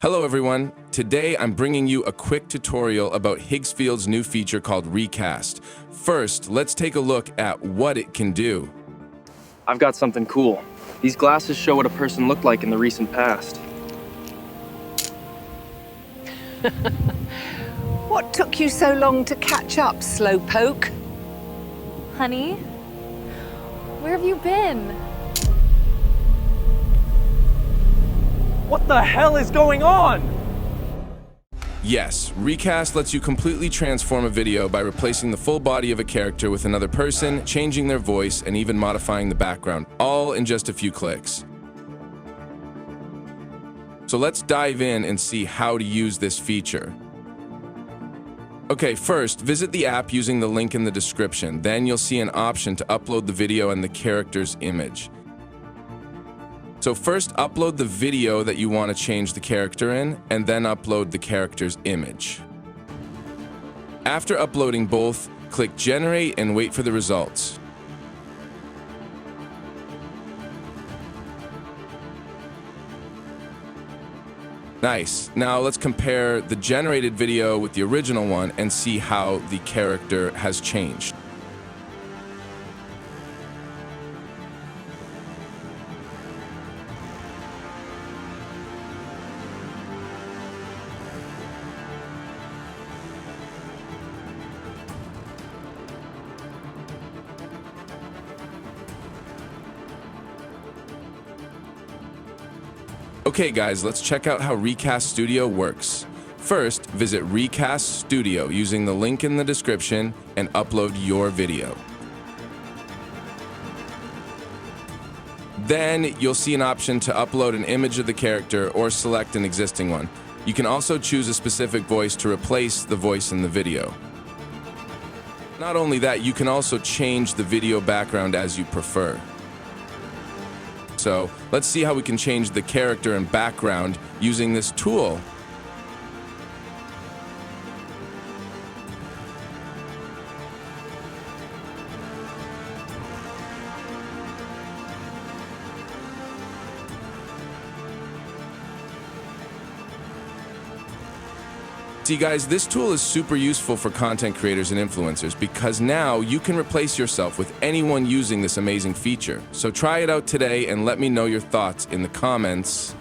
Hello everyone, today I'm bringing you a quick tutorial about Higgsfield's new feature called Recast. First, let's take a look at what it can do. I've got something cool. These glasses show what a person looked like in the recent past. What took you so long to catch up, slowpoke? Honey, where have you been? What the hell is going on? Yes, Recast lets you completely transform a video by replacing the full body of a character with another person, changing their voice, and even modifying the background, all in just a few clicks. So let's dive in and see how to use this feature. Okay, first, visit the app using the link in the description. Then you'll see an option to upload the video and the character's image. So first, upload the video that you want to change the character in, and then upload the character's image. After uploading both, click Generate and wait for the results. Nice. Now let's compare the generated video with the original one and see how the character has changed. Okay guys, let's check out how Recast Studio works. First, visit Recast Studio using the link in the description and upload your video. Then you'll see an option to upload an image of the character or select an existing one. You can also choose a specific voice to replace the voice in the video. Not only that, you can also change the video background as you prefer. So let's see how we can change the character and background using this tool. See guys, this tool is super useful for content creators and influencers because now you can replace yourself with anyone using this amazing feature. So try it out today and let me know your thoughts in the comments.